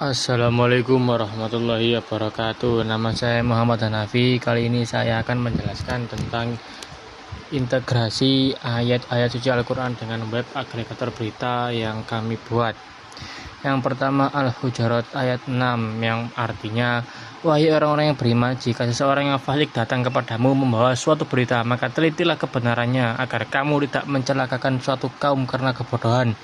Assalamualaikum warahmatullahi wabarakatuh. Nama saya Muhammad Hanafi. Kali ini saya akan menjelaskan tentang integrasi ayat-ayat suci Al-Quran dengan web agregator berita yang kami buat. Yang pertama, Al-Hujurat ayat 6, yang artinya, wahai orang-orang yang beriman, jika seseorang yang fasik datang kepadamu membawa suatu berita, maka telitilah kebenarannya agar kamu tidak mencelakakan suatu kaum karena kebodohan,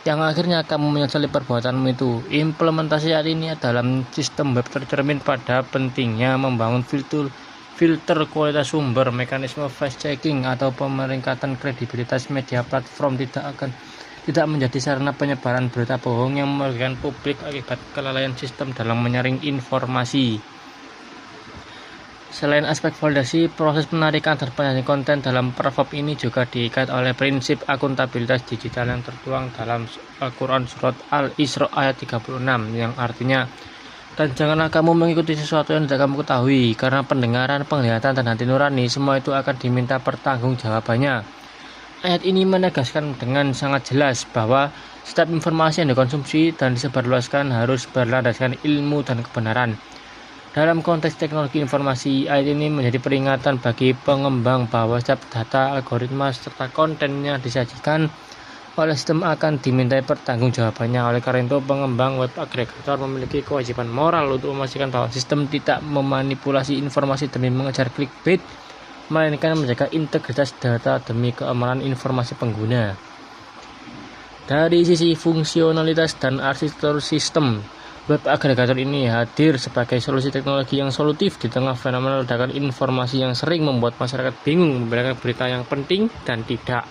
yang akhirnya kamu menyesali perbuatanmu itu. Implementasi ayat ini dalam sistem web tercermin pada pentingnya membangun filter kualitas sumber, mekanisme fact checking atau pemeringkatan kredibilitas media platform tidak menjadi sarana penyebaran berita bohong yang merugikan publik akibat kelalaian sistem dalam menyaring informasi. Selain aspek validasi, proses penarikan dan penyajian konten dalam platform ini juga diikat oleh prinsip akuntabilitas digital yang tertuang dalam Al-Quran surat Al-Isra ayat 36, yang artinya, dan janganlah kamu mengikuti sesuatu yang tidak kamu ketahui, karena pendengaran, penglihatan, dan hati nurani semua itu akan diminta pertanggungjawabannya. Ayat ini menegaskan dengan sangat jelas bahwa setiap informasi yang dikonsumsi dan disebarluaskan harus berlandaskan ilmu dan kebenaran. Dalam konteks teknologi informasi, ayat ini menjadi peringatan bagi pengembang bahwa setiap data, algoritma, serta konten yang disajikan oleh sistem akan dimintai pertanggungjawabannya. Oleh karena itu, pengembang web agregator memiliki kewajiban moral untuk memastikan bahwa sistem tidak memanipulasi informasi demi mengejar clickbait, melainkan menjaga integritas data demi keamanan informasi pengguna. Dari sisi fungsionalitas dan arsitektur sistem, web agregator ini hadir sebagai solusi teknologi yang solutif di tengah fenomena ledakan informasi yang sering membuat masyarakat bingung membedakan berita yang penting dan tidak.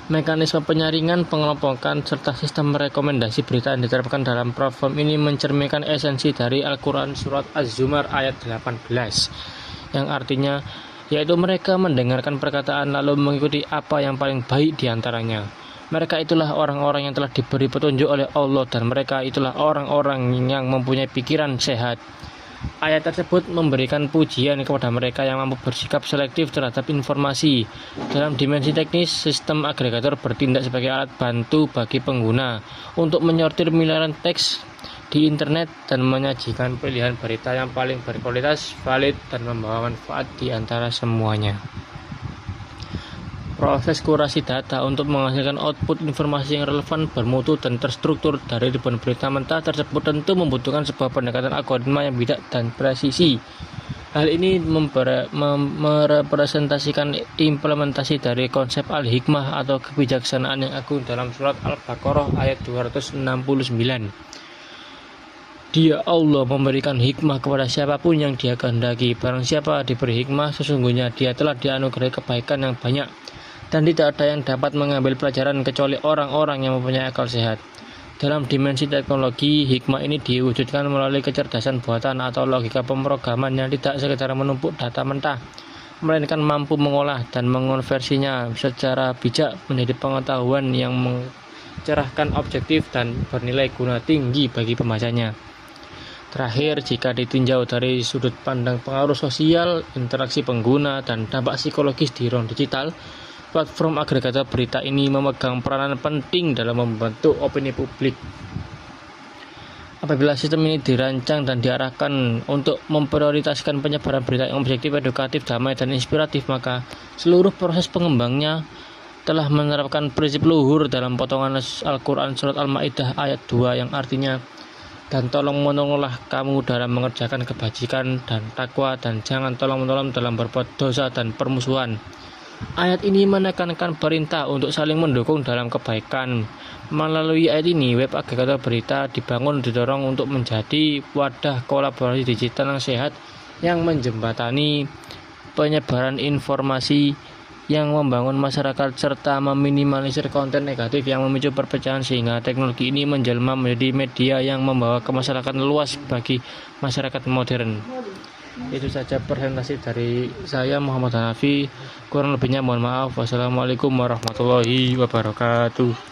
Mekanisme penyaringan, pengelompokan, serta sistem rekomendasi berita yang diterapkan dalam platform ini mencerminkan esensi dari Al-Quran surat Az-Zumar ayat 18, yang artinya, yaitu mereka mendengarkan perkataan lalu mengikuti apa yang paling baik di antaranya. Mereka itulah orang-orang yang telah diberi petunjuk oleh Allah, dan mereka itulah orang-orang yang mempunyai pikiran sehat. Ayat tersebut memberikan pujian kepada mereka yang mampu bersikap selektif terhadap informasi. Dalam dimensi teknis, sistem agregator bertindak sebagai alat bantu bagi pengguna untuk menyortir miliaran teks di internet dan menyajikan pilihan berita yang paling berkualitas, valid, dan membawa manfaat di antara semuanya. Proses kurasi data untuk menghasilkan output informasi yang relevan, bermutu, dan terstruktur dari ribuan berita mentah tersebut tentu membutuhkan sebuah pendekatan algoritma yang bijak dan presisi. Hal ini merepresentasikan implementasi dari konsep al-hikmah atau kebijaksanaan yang agung dalam surat Al-Baqarah ayat 269. Dia Allah memberikan hikmah kepada siapapun yang Dia kehendaki. Barang siapa diberi hikmah, sesungguhnya dia telah dianugerahi kebaikan yang banyak, dan tidak ada yang dapat mengambil pelajaran kecuali orang-orang yang mempunyai akal sehat. Dalam dimensi teknologi, hikmah ini diwujudkan melalui kecerdasan buatan atau logika pemrograman yang tidak sekedar menumpuk data mentah, melainkan mampu mengolah dan mengonversinya secara bijak menjadi pengetahuan yang mencerahkan, objektif, dan bernilai guna tinggi bagi pembacanya. Terakhir, jika ditinjau dari sudut pandang pengaruh sosial, interaksi pengguna, dan dampak psikologis di ruang digital, platform agregator berita ini memegang peranan penting dalam membentuk opini publik. Apabila sistem ini dirancang dan diarahkan untuk memprioritaskan penyebaran berita yang objektif, edukatif, damai, dan inspiratif, maka seluruh proses pengembangnya telah menerapkan prinsip luhur dalam potongan Al-Quran surat Al-Ma'idah ayat 2, yang artinya, dan tolong menolonglah kamu dalam mengerjakan kebajikan dan takwa, dan jangan tolong-menolong dalam berbuat dosa dan permusuhan. Ayat ini menekankan perintah untuk saling mendukung dalam kebaikan. Melalui ayat ini, web agregator berita didorong untuk menjadi wadah kolaborasi digital yang sehat, yang menjembatani penyebaran informasi, yang membangun masyarakat, serta meminimalisir konten negatif yang memicu perpecahan, sehingga teknologi ini menjelma menjadi media yang membawa kemaslahatan luas bagi masyarakat modern. Itu saja presentasi dari saya, Muhammad Hanafi. Kurang lebihnya mohon maaf. Wassalamualaikum warahmatullahi wabarakatuh.